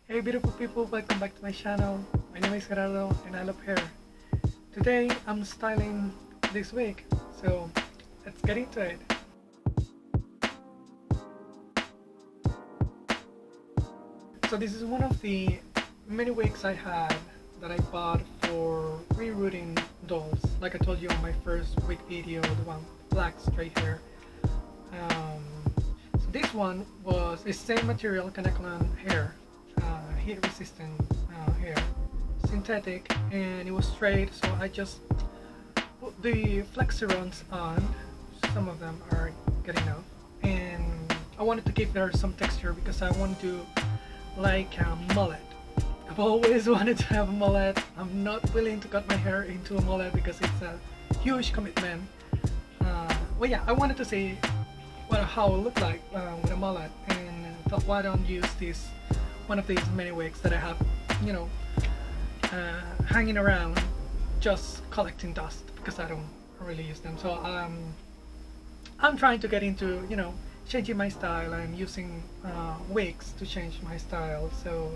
Hey beautiful people, welcome back to my channel. My name is Gerardo and I love hair. Today I'm styling this wig, so let's get into it. So this is one of the many wigs I had that I bought for rerooting dolls. Like I told you on my first wig video, the one with black straight hair. So this one was the same material, Kanekalon hair, heat resistant hair, synthetic, and it was straight, so I just put the flexi-runs on. Some of them are getting off, and I wanted to give her some texture because I want to do like a mullet. I've always wanted to have a mullet. I'm not willing to cut my hair into a mullet because it's a huge commitment. Well, yeah, I wanted to see how it looked like with a mullet, and thought, why don't use this one of these mini wigs that I have, hanging around, just collecting dust because I don't really use them. So I'm trying to get into, changing my style. I'm using wigs to change my style, so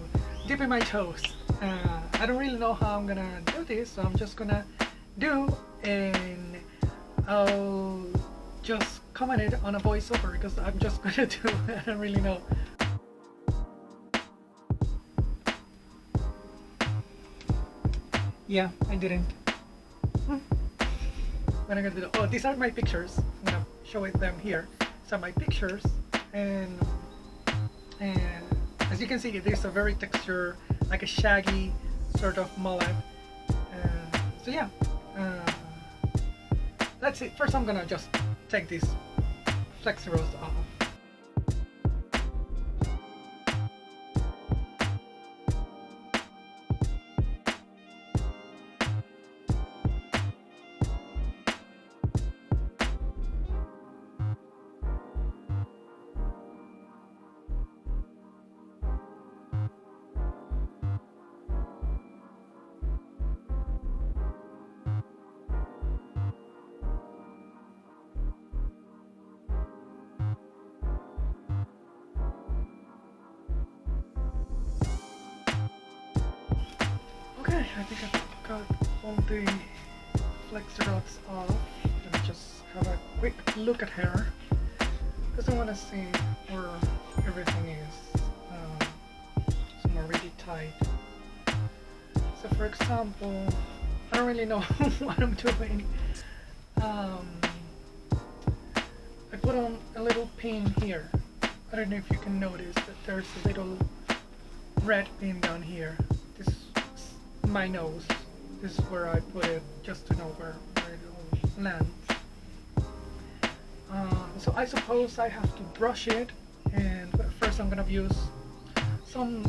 dipping my toes. I don't really know how I'm gonna do this, so I'm just gonna do, and I'll just comment it on a voiceover because I'm just gonna do it. I don't really know. Yeah, I didn't. What I'm gonna do? Oh, these are my pictures. I'm gonna show it them here. These are my pictures, and as you can see, there's a very texture, like a shaggy sort of mullet. So yeah, that's it. First, I'm gonna just take these flexi rows off. Okay, I think I've got all the flexi rods off. Let me just have a quick look at her because I want to see where everything is. Some are really tight. So for example, I don't really know what I'm doing. I put on a little pin here. I don't know if you can notice that there's a little red pin down here. This is my nose. This is where I put it just to know where it all lands. So I suppose I have to brush it, and first I'm gonna use some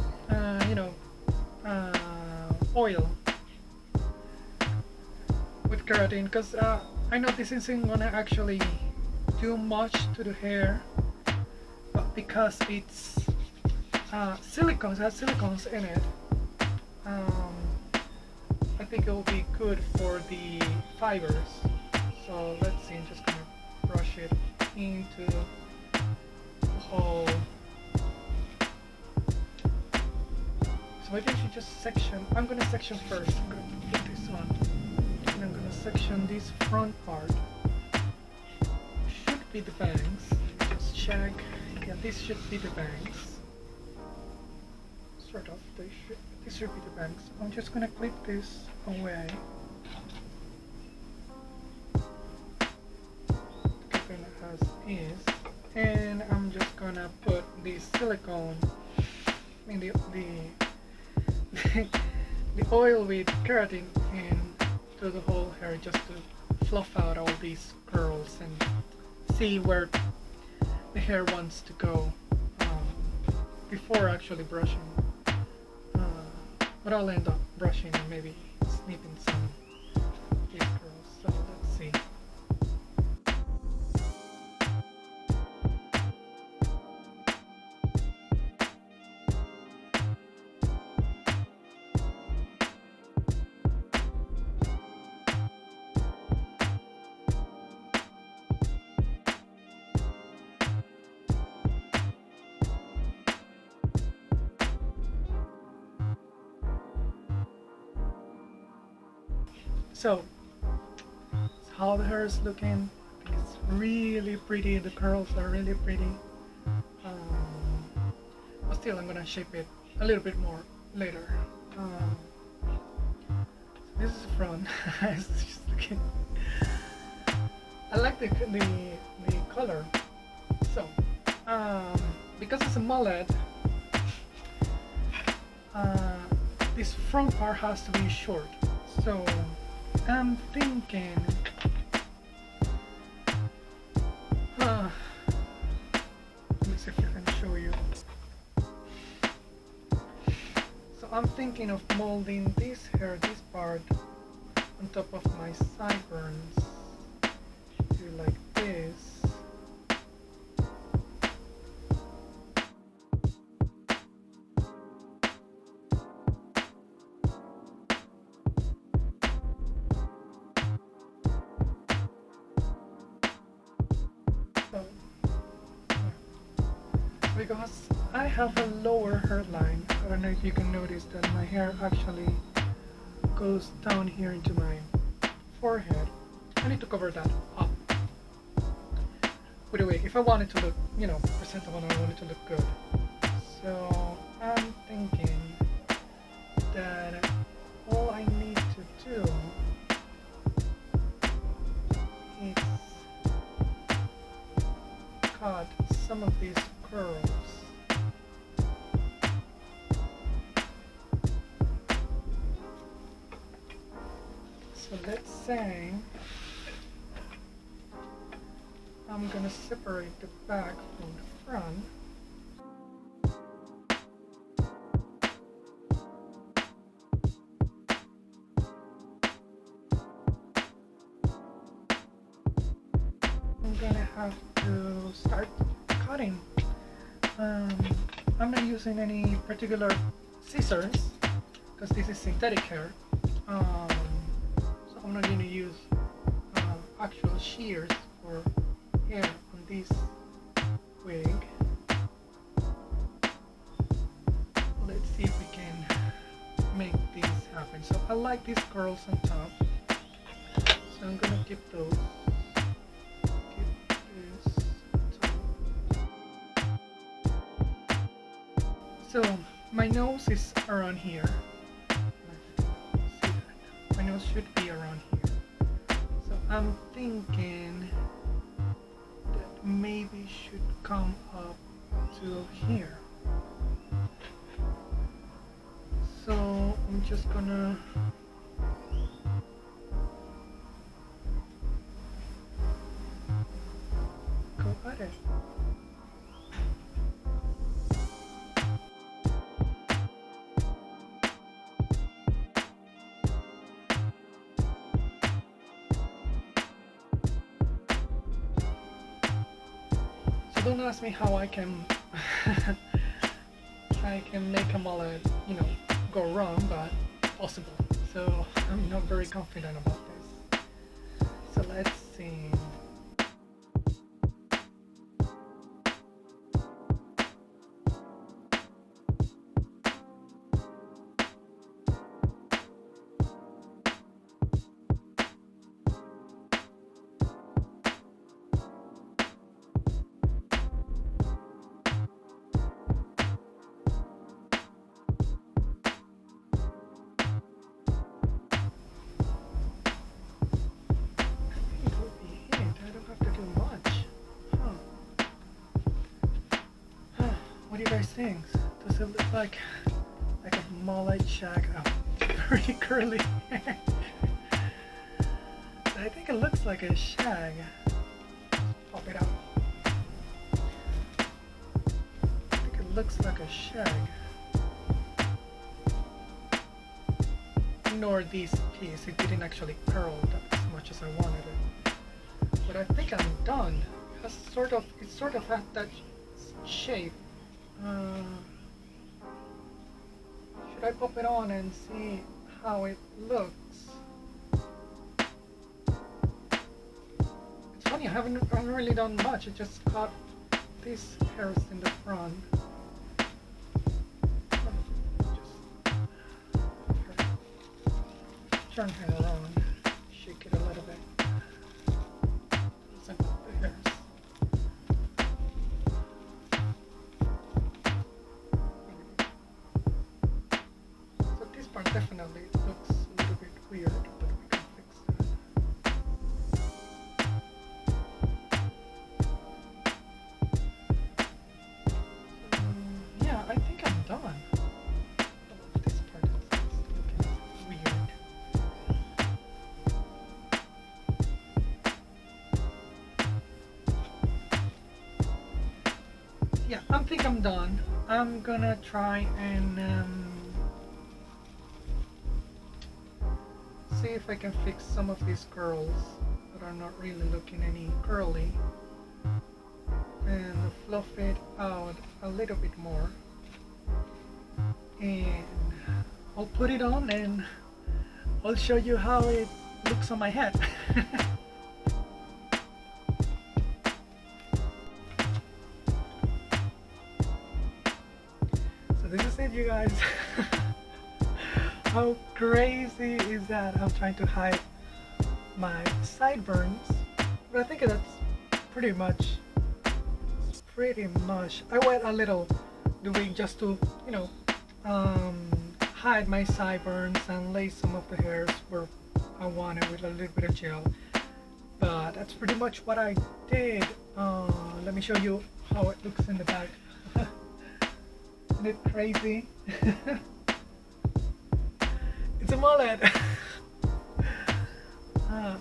oil with keratin, because I know this isn't gonna actually do much to the hair, but because it's silicones, it has silicones in it, I think it will be good for the fibers. So let's see, I'm just gonna brush it into the whole. So maybe I should just section. I'm gonna section first. I'm gonna put this on, and I'm gonna section this front part. Should be the bangs. Just check. Yeah, this should be the bangs. Sort of. This should be the bangs. I'm just gonna clip this away. Keep it as is, and I'm just gonna put the silicone, I mean the oil with keratin into the whole hair, just to fluff out all these curls and see where the hair wants to go before actually brushing. But I'll end up brushing and maybe snipping some of these curls. So let's see. So it's how the hair is looking. I think it's really pretty. The curls are really pretty. But still, I'm gonna shape it a little bit more later. So this is the front. It's just looking. I like the color. So because it's a mullet, this front part has to be short. So I'm thinking, let me see if I can show you. So I'm thinking of molding this hair, this part, on top of my sideburns. Do like this. Because I have a lower hairline, I don't know if you can notice that my hair actually goes down here into my forehead. I need to cover that up. By the way, if I want it to look, presentable, and I want it to look good. So I'm thinking that all I need to do is cut some of these curls. So let's say I'm gonna separate the back from the front. I'm gonna have to start cutting. I'm not using any particular scissors because this is synthetic hair. So I'm not going to use actual shears for hair on this wig. Let's see if we can make this happen. So I like these curls on top, so I'm going to keep those. So my nose is around here. See that? My nose should be around here. So I'm thinking that maybe should come up to here. So I'm just gonna go at it. Don't ask me how I can make a mullet, go wrong, but possible. So I'm not very confident about this. So let's see. What do you guys think? Does it look like a mullet shag? Oh, very curly. I think it looks like a shag. Pop it out. I think it looks like a shag. Ignore this piece. It didn't actually curl as much as I wanted it. But I think I'm done. It sort of has that shape. Should I pop it on and see how it looks? It's funny, I haven't really done much. I just cut these hairs in the front. Just turn her around. definitely it looks a little bit weird, but we can fix that. Yeah, I think I'm done. Oh, this part is looking weird. Yeah, I think I'm done. I'm gonna try and see if I can fix some of these curls that are not really looking any curly, and fluff it out a little bit more, and I'll put it on and I'll show you how it looks on my head. So this is it, you guys. How crazy is that? I'm trying to hide my sideburns, but I think that's pretty much. I wet a little the wig just to, you know, hide my sideburns and lay some of the hairs where I wanted with a little bit of gel. But that's pretty much what I did. Let me show you how it looks in the back. Isn't it crazy? It's a mullet. I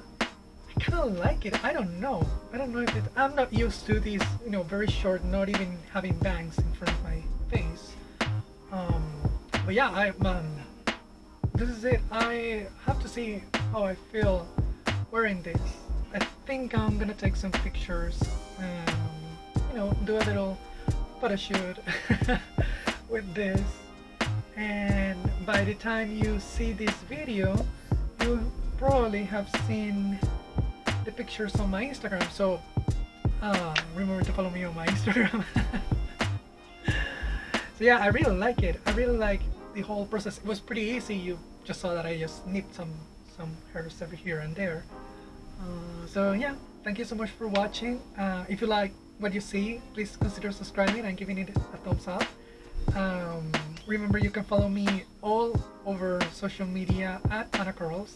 kind of like it. I don't know if it. I'm not used to these, you know, very short, not even having bangs in front of my face. But yeah, this is it. I have to see how I feel wearing this. I think I'm gonna take some pictures and, you know, do a little photo shoot with this. And by the time you see this video, you probably have seen the pictures on my Instagram. So remember to follow me on my Instagram. So yeah, I really like it. I really like the whole process. It was pretty easy. You just saw that I just nipped some hairs over here and there. So yeah, thank you so much for watching. If you like what you see, please consider subscribing and giving it a thumbs up. Remember, you can follow me all over social media at PanaCurls,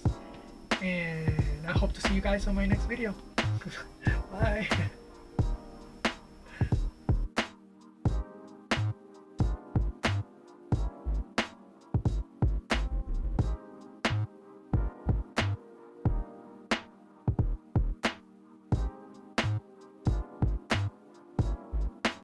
and I hope to see you guys on my next video. Bye.